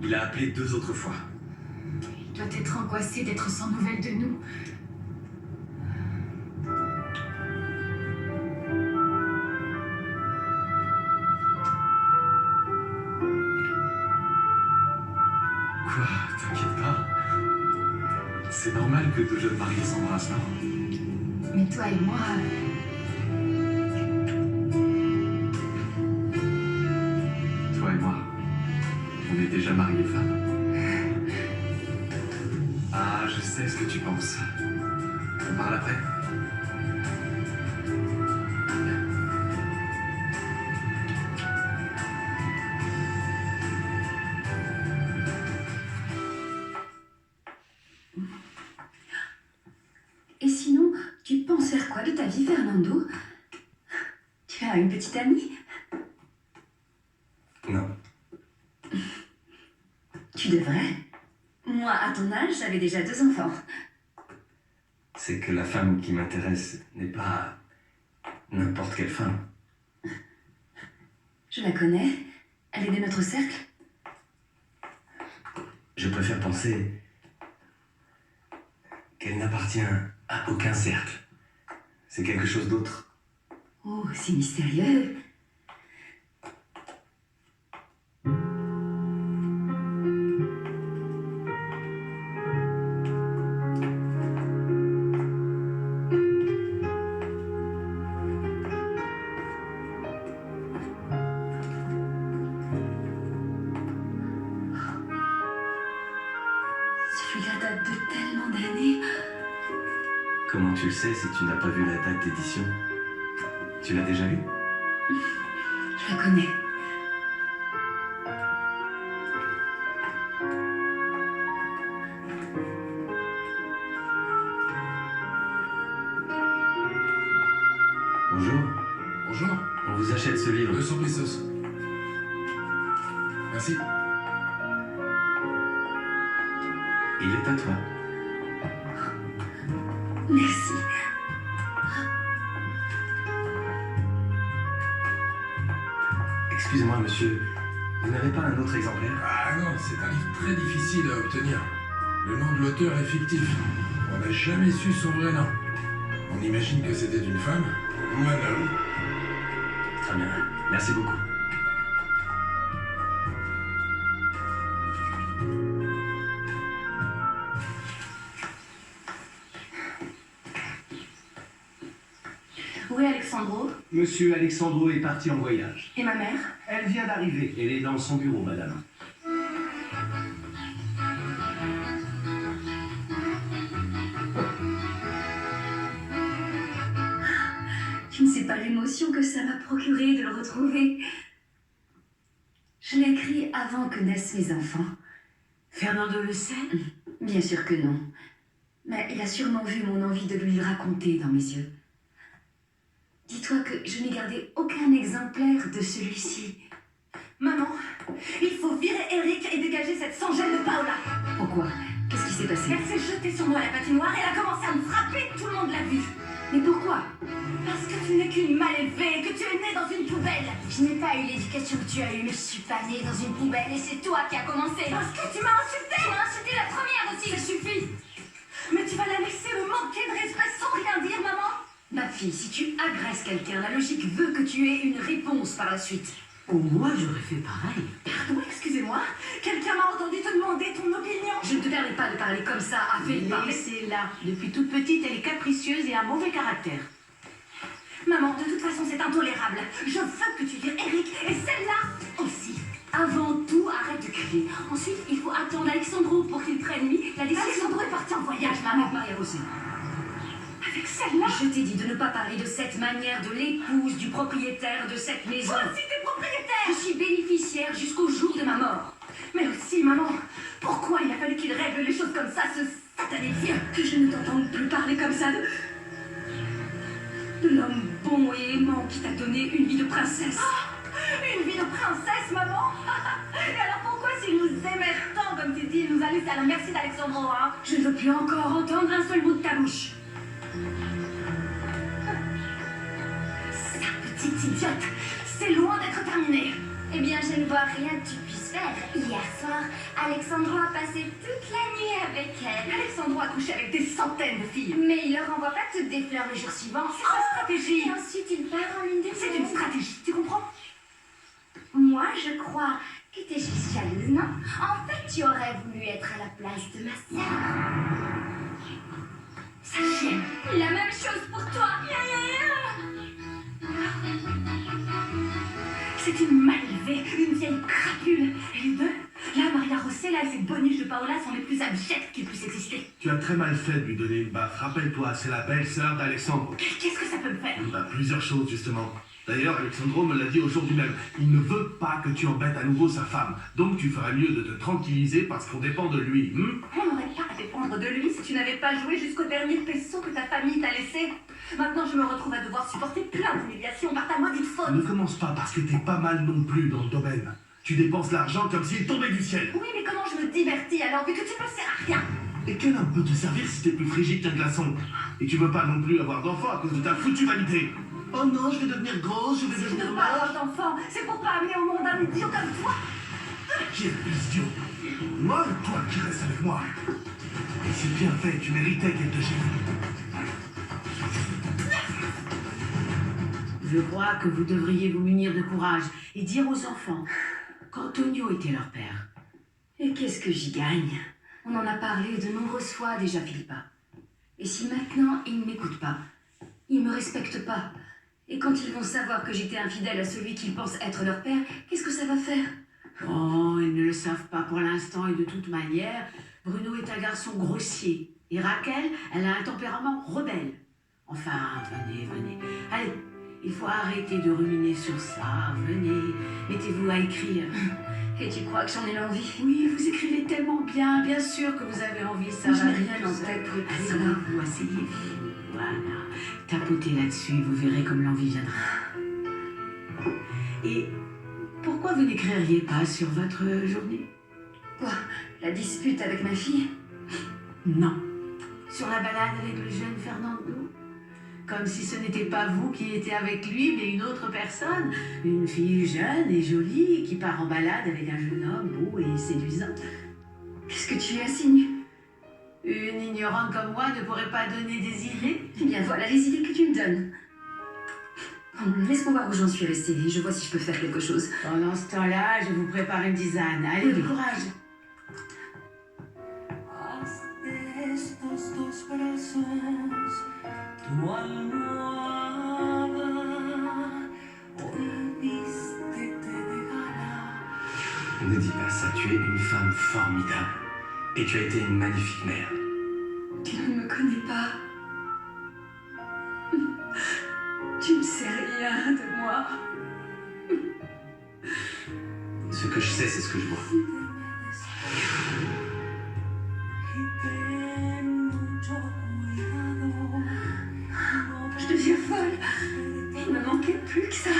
Il a appelé 2 autres fois. Il doit être angoissé d'être sans nouvelles de nous. Quoi? T'inquiète pas. C'est normal que 2 jeunes mariés s'embrassent, non? Mais toi et moi... Toi et moi, on est déjà mariés, femme. Ah, je sais ce que tu penses. On parle après? Bien. Et sinon, tu penses faire quoi de ta vie, Fernando? Tu as une petite amie? Non. Tu devrais. Moi, à ton âge, j'avais déjà 2 enfants. C'est que la femme qui m'intéresse n'est pas n'importe quelle femme. Je la connais. Elle est de notre cercle. Je préfère penser qu'elle n'appartient à aucun cercle. C'est quelque chose d'autre. Oh, c'est mystérieux. Celui-là date de tellement d'années. Comment tu le sais si tu n'as pas vu la date d'édition? Tu l'as déjà vue? Je la connais. Bonjour. Bonjour, On vous achète ce livre. 200 pesos. Merci. Il est à toi. Merci. Excusez-moi, monsieur. Vous n'avez pas un autre exemplaire? Ah non, c'est un livre très difficile à obtenir. Le nom de l'auteur est fictif. On n'a jamais su son vrai nom. On imagine que c'était une femme ou un homme. Très bien. Merci beaucoup. Où est Alexandro? Monsieur Alexandro est parti en voyage. Et ma mère? Elle vient d'arriver. Elle est dans son bureau, madame. Tu ne sais pas l'émotion que ça m'a procuré de le retrouver. Je l'ai écrit avant que naissent mes enfants. Fernando le sait? Bien sûr que non. Mais il a sûrement vu mon envie de lui le raconter dans mes yeux. Dis-toi que je n'ai gardé aucun exemplaire de celui-ci. Maman, il faut virer Eric et dégager cette sans-gêne de Paola. Pourquoi? Qu'est-ce qui s'est passé? Elle s'est jetée sur moi à la patinoire et elle a commencé à me frapper, tout le monde l'a vu. Mais pourquoi? Parce que tu n'es qu'une mal élevée, que tu es née dans une poubelle. Je n'ai pas eu l'éducation que tu as eue, mais je suis pas née dans une poubelle et c'est toi qui as commencé. Parce que tu m'as insultée. Tu m'as insulté la première aussi. Ça suffit. Mais tu vas la laisser me manquer de respect sans rien dire, maman? Ma fille, si tu agresses quelqu'un, la logique veut que tu aies une réponse par la suite. Ou moi, j'aurais fait pareil. Pardon, excusez-moi. Quelqu'un m'a entendu te demander ton opinion. Je ne te permets pas de parler comme ça à Philippa. Laissez-la. Depuis toute petite, elle est capricieuse et a mauvais caractère. Maman, de toute façon, c'est intolérable. Je veux que tu vires Eric et celle-là aussi. Avant tout, arrête de crier. Ensuite, il faut attendre Alexandro pour qu'il prenne lui la décision. Alexandro est parti en voyage, Avec maman. Maria Rosé. Avec celle-là. Je t'ai dit de ne pas parler de cette manière de l'épouse du propriétaire de cette maison. Toi aussi, t'es propriétaire. Je suis bénéficiaire jusqu'au jour de ma mort. Mais aussi, maman, pourquoi il a fallu qu'il règle les choses comme ça, ce satané vieux? Que je ne t'entende plus parler comme ça de l'homme bon et aimant qui t'a donné une vie de princesse. Une vie de princesse, maman. Et alors pourquoi s'il nous aimait tant, comme tu dis, il nous a laissé à la merci d'Alexandro, hein? Je ne veux plus encore entendre un seul mot de ta bouche. Sa petite idiote, c'est loin d'être terminé. Eh bien, bien, je ne vois rien que tu puisses faire. Hier soir, Alexandro a passé toute la nuit avec elle. Alexandro a couché avec des centaines de filles. Mais il leur envoie pas toutes des fleurs le jour suivant. C'est sa stratégie. Et ensuite, il part en ligne de C'est une stratégie, tu comprends? Moi, je crois que t'es juste jalouse, non? En fait, tu aurais voulu être à la place de ma sœur. Ça chienne. La même chose pour toi. C'est une mal élevée, une vieille crapule. Et les deux, là, Maria Rossella et cette boniche de Paola sont les plus abjectes qui puissent exister. Tu as très mal fait de lui donner une baffe. Rappelle-toi, c'est la belle-sœur d'Alexandre. Qu'est-ce que ça peut me faire? Plusieurs choses, justement. D'ailleurs, Alexandro me l'a dit aujourd'hui même. Il ne veut pas que tu embêtes à nouveau sa femme. Donc tu ferais mieux de te tranquilliser parce qu'on dépend de lui. On n'aurait pas à dépendre de lui si tu n'avais pas joué jusqu'au dernier peso que ta famille t'a laissé. Maintenant, je me retrouve à devoir supporter plein d'humiliations par ta maudite faute. Ne commence pas parce que t'es pas mal non plus dans le domaine. Tu dépenses l'argent comme s'il tombait du ciel. Oui, mais comment je me divertis alors vu que tu me sers à rien? Et quel homme peut te servir si t'es plus frigide qu'un glaçon? Et tu veux pas non plus avoir d'enfant à cause de ta foutue vanité. Oh non, je vais devenir grosse, je vais Si je devenir veux pas avoir moche. d'enfant, c'est pour pas amener au monde un idiot comme toi. Quel idiot. Moi ou toi qui reste avec moi? Et c'est bien fait, tu méritais qu'elle te gêne. Je crois que vous devriez vous munir de courage et dire aux enfants qu'Antonio était leur père. Et qu'est-ce que j'y gagne? On en a parlé de nombreuses fois déjà, Philippa. Et si maintenant ils ne m'écoutent pas, ils me respectent pas, et quand ils vont savoir que j'étais infidèle à celui qu'ils pensent être leur père, qu'est-ce que ça va faire? Oh, ils ne le savent pas pour l'instant et de toute manière, Bruno est un garçon grossier. Et Raquel, elle a un tempérament rebelle. Enfin, venez. Allez, il faut arrêter de ruminer sur ça. Venez, mettez-vous à écrire. Et tu crois que j'en ai l'envie? Oui, vous écrivez tellement bien sûr que vous avez envie, ça Je va. n'ai rien en tête pour écrire ça. Asseyez-vous, asseyez-vous. Voilà. Tapotez là-dessus et vous verrez comme l'envie viendra. Et pourquoi vous n'écririez pas sur votre journée? Quoi? La dispute avec ma fille? Non. Sur la balade avec le jeune Fernando? Comme si ce n'était pas vous qui étiez avec lui, mais une autre personne. Une fille jeune et jolie qui part en balade avec un jeune homme beau et séduisant. Qu'est-ce que tu lui insinues? Une ignorante comme moi ne pourrait pas donner des idées? Eh bien voilà les idées que tu me donnes. Bon, laisse-moi voir où j'en suis restée et je vois si je peux faire quelque chose. Pendant ce temps-là, je vous prépare une tisane. Allez, du courage. Ne dis pas ça, tu es une femme formidable. Et tu as été une magnifique mère. Tu ne me connais pas. Tu ne sais rien de moi. Ce que je sais, c'est ce que je vois. Je deviens folle. Il me manquait plus que ça.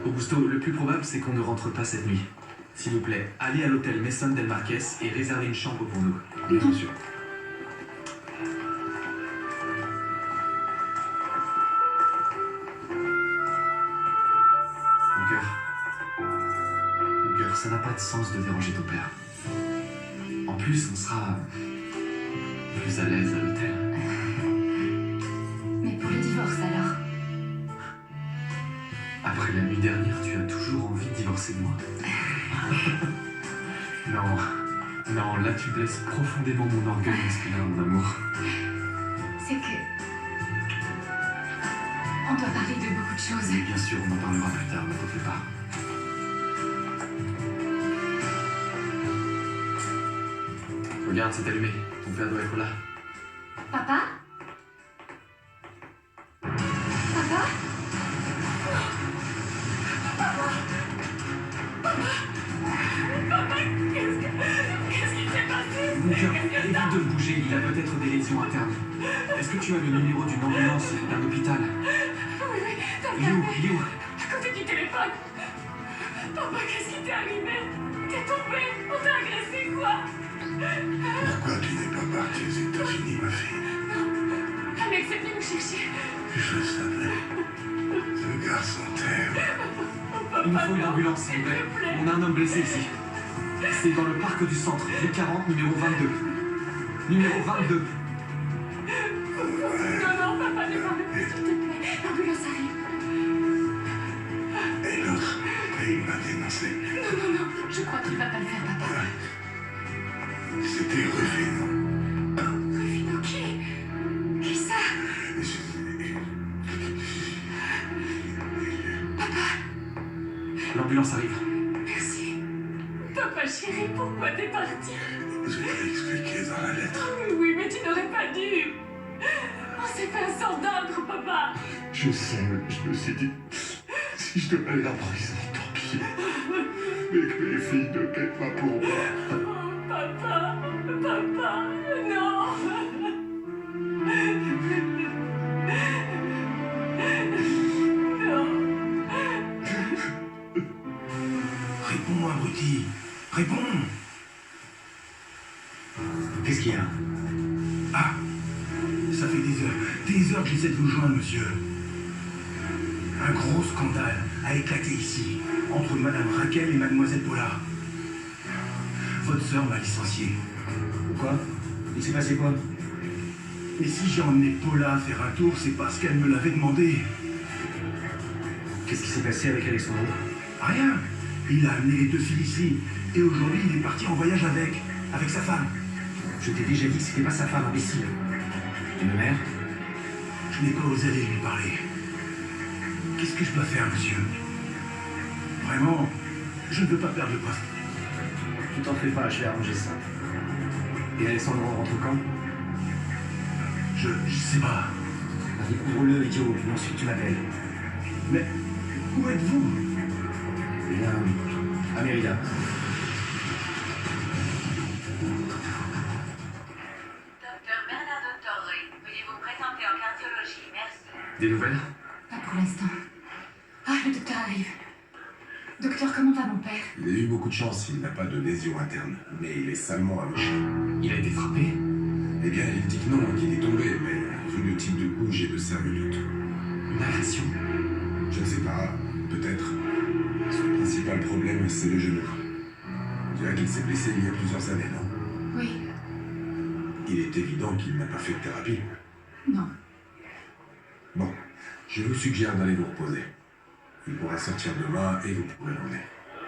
Augusto, le plus probable, c'est qu'on ne rentre pas cette nuit. S'il vous plaît, allez à l'hôtel Maison del Marqués et réservez une chambre pour nous. Oui, monsieur. Mon cœur, ça n'a pas de sens de déranger ton père. En plus, on sera plus à l'aise à l'hôtel. Mais pour le divorce alors? Après la nuit dernière, tu as toujours envie de divorcer de moi. Non, là tu blesses profondément mon orgueil masculin, mon amour. C'est que... On doit parler de beaucoup de choses. Et bien sûr, on en parlera plus tard, ne t'en fais pas. Regarde, c'est allumé. Ton père doit être là. Papa? Papa? Mon cœur, évite de le bouger, il a peut-être des lésions internes. Est-ce que tu as le numéro d'une ambulance ou d'un hôpital? Il est où? À côté du téléphone. Papa, qu'est-ce qui t'est arrivé? T'es tombé? On t'a agressé, quoi? Pourquoi tu n'es pas partie aux États-Unis, ma fille? Un mec s'est venu me chercher. Je le savais. garçon t'aime. Il nous faut une ambulance, s'il vous plaît. On a un homme blessé ici. C'est dans le parc du centre, rue 40, numéro 22. Numéro 22. Non, papa, ne parle pas, s'il te plaît. L'ambulance arrive. Et l'autre, il m'a dénoncé. Non, je crois qu'il va pas le faire, papa. C'était Rufino. Rufino, qui ça? L'ambulance arrive. Merci. Papa chéri, pourquoi t'es parti? Je l'ai expliqué dans la lettre. Oui, mais tu n'aurais pas dû. On s'est fait un sort d'ordre, papa. Je sais, je me suis dit, si je devais aller en prison, tant pis. Mais que mes filles ne quittent pas pour moi. Oh, papa, non. Réponds, abruti. Réponds. Qu'est-ce qu'il y a? Ah, ça fait des heures que j'essaie de vous joindre, monsieur. Un gros scandale a éclaté ici, entre Madame Raquel et Mademoiselle Paula. Votre sœur m'a licencié. Pourquoi? Il s'est passé quoi? Et si j'ai emmené Paula faire un tour, c'est parce qu'elle me l'avait demandé. Qu'est-ce qui s'est passé avec Alexandro? Rien. Il a amené les deux filles ici. Et aujourd'hui, il est parti en voyage avec sa femme. Je t'ai déjà dit que c'était pas sa femme, imbécile. Et ma mère? Je n'ai pas osé aller lui parler. Qu'est-ce que je dois faire, monsieur? Vraiment, je ne veux pas perdre le poste. Tu t'en fais pas, je vais arranger ça. Et Alexandro rentre quand? Je sais pas. Vas-y, ouvre-le et dis-le, puis ensuite tu m'appelles. Mais où êtes-vous? Viens à Mérida. Docteur Bernardo Torre, veuillez vous présenter en cardiologie, merci. Des nouvelles? Pas pour l'instant. Ah, le docteur arrive. Docteur, comment va mon père? Il a eu beaucoup de chance, il n'a pas de lésion interne, mais il est salement amoché. Il a été frappé? Eh bien, il dit que non, qu'il est tombé, mais vu le type de coup, j'ai de sérieux doutes. Une agression? Je ne sais pas, peut-être. Son principal problème, c'est le genou. On dirait qu'il s'est blessé il y a plusieurs années, non? Oui. Il est évident qu'il n'a pas fait de thérapie. Non. Bon, je vous suggère d'aller vous reposer. Il pourra sortir demain et vous pourrez l'emmener.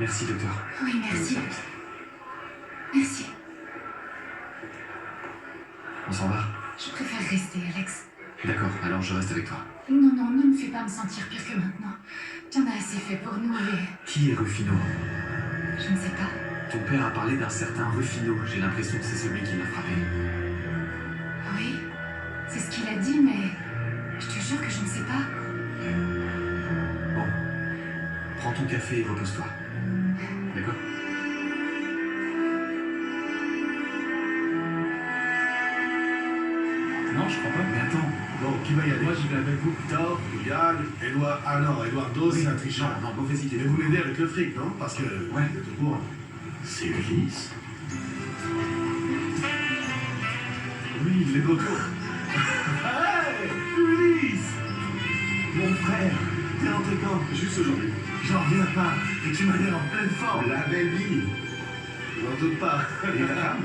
Merci, docteur. Oui, merci. Merci. On s'en va? Je préfère rester, Alex. D'accord, alors je reste avec toi. Non, ne me fais pas me sentir pire que maintenant. Tu en as assez fait pour nous et... Qui est Rufino? Je ne sais pas. Ton père a parlé d'un certain Rufino. J'ai l'impression que c'est celui qui l'a frappé. Oui, c'est ce qu'il a dit, mais... Je te jure que je ne sais pas. Bon. Prends ton café et repose-toi. D'accord? Non, je crois pas. Mais attends. Bon, qui va y aller? Moi, j'y vais avec vous. Victor, Yann, Edouard... Ah non, Eduardo, c'est un tricheur. Non, mauvaise idée. Mais vous m'aidez avec le fric, non? Parce que... Ouais. Vous êtes au courant. C'est Ulysse. Oui, il est de retour. Hey, Ulysse! Mon frère, t'es rentré quand? Juste aujourd'hui. J'en reviens pas. Et tu m'as l'air en pleine forme. La belle vie. N'en doute pas. Et ta femme?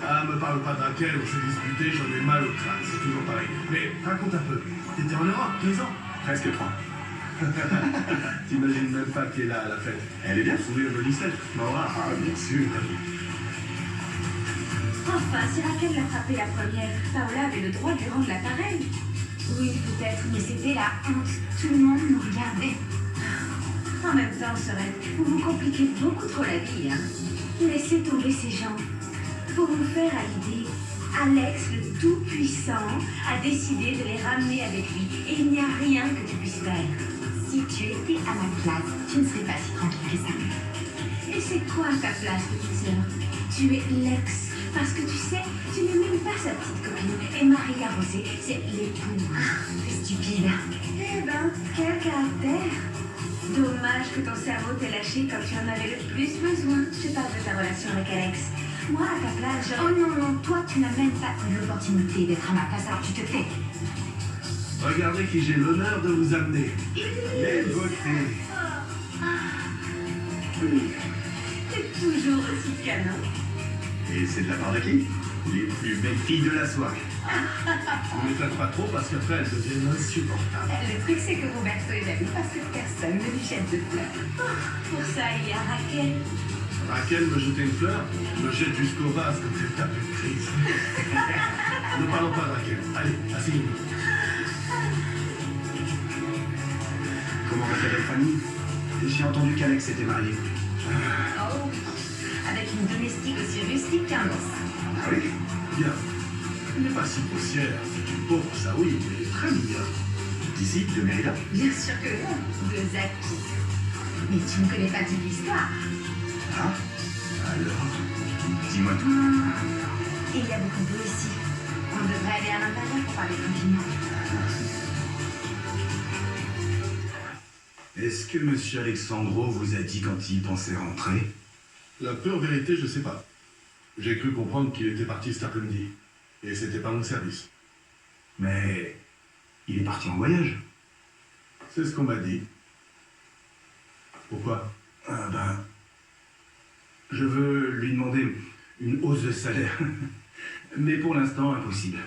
Ah, me parle pas de Raquel, on s'est disputé, j'en ai mal au crâne, c'est toujours pareil. Mais raconte un peu. T'étais en Europe, 15 ans? Presque 3. T'imagines même pas qui est là à la fête. Elle est bien sourire de Lisette. Ah, bien sûr. Enfin, si Raquel l'a frappé la première, Paola avait le droit de lui rendre l'appareil. Oui, peut-être, mais c'était la honte. Tout le monde nous regardait. En même temps, Sorel, vous vous compliquez beaucoup trop la vie, hein. Laissez tomber ces gens. Pour vous faire à l'idée, Alex, le Tout-Puissant, a décidé de les ramener avec lui. Et il n'y a rien que tu puisses faire. Si tu étais à ma place, tu ne serais pas si tranquille que ça. Et c'est quoi ta place, petite sœur? Tu es l'ex. Parce que tu sais, tu n'es même pas sa petite copine. Et Maria Rosé, c'est l'épouse. T'es stupide. Eh ben, quel caractère. Dommage que ton cerveau t'ait lâché quand tu en avais le plus besoin. Je parle de ta relation avec Alex. Moi, à ta place, oh non, toi, tu n'as même pas eu l'opportunité d'être à ma place, alors tu te tais. Regardez qui j'ai l'honneur de vous amener. Les beautés. T'es toujours aussi canin. Et c'est de la part de qui? Les plus belles filles de la soirée. Ne les flatte pas trop parce qu'après elles deviennent insupportables. Le truc, c'est que Roberto est jaloux parce que personne ne lui jette de fleurs. Pour ça, il y a Raquel. Raquel me jetait une fleur, me jette jusqu'au vase quand elle tape une crise. Ne parlons pas de Raquel. Allez, asseyez-vous. Comment va ta belle famille? J'ai entendu qu'Alex s'était marié. Oh, avec une domestique aussi rustique qu'un os. Ah oui? Bien. Elle n'est pas si grossière. C'est une pauvre, ça oui, mais très mignonne. D'ici, de Mérida? Bien sûr que non, de Zaki. Mais tu ne connais pas toute l'histoire. Ah? Alors, dis-moi tout. Il y a beaucoup de bruit ici. On devrait aller à l'intérieur pour parler tranquillement. Est-ce que Monsieur Alexandro vous a dit quand il pensait rentrer? La pure vérité, je sais pas. J'ai cru comprendre qu'il était parti cet après-midi. Et c'était pas mon service. Mais il est parti en voyage. C'est ce qu'on m'a dit. Pourquoi? Je veux lui demander une hausse de salaire. Mais pour l'instant, impossible.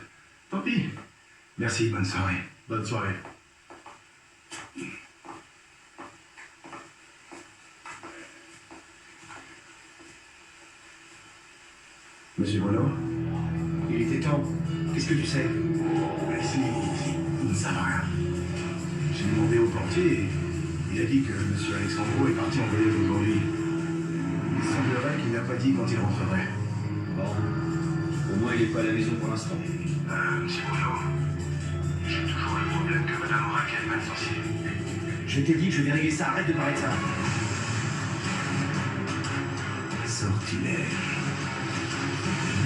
Tant pis. Merci, bonne soirée. Bonne soirée. Monsieur Bruno? Il était temps. Qu'est-ce que tu sais? Ici, ils ne savent rien. J'ai demandé au portier et il a dit que Monsieur Alexandro est parti en voyage aujourd'hui. Il semblerait qu'il n'a pas dit quand il rentrerait. Bon. Au moins, il n'est pas à la maison pour l'instant. Monsieur Bruno, j'ai toujours le problème que Madame Raquel m'a licencié. Je t'ai dit que je vais régler ça. Arrête de parler de ça. Sortilège.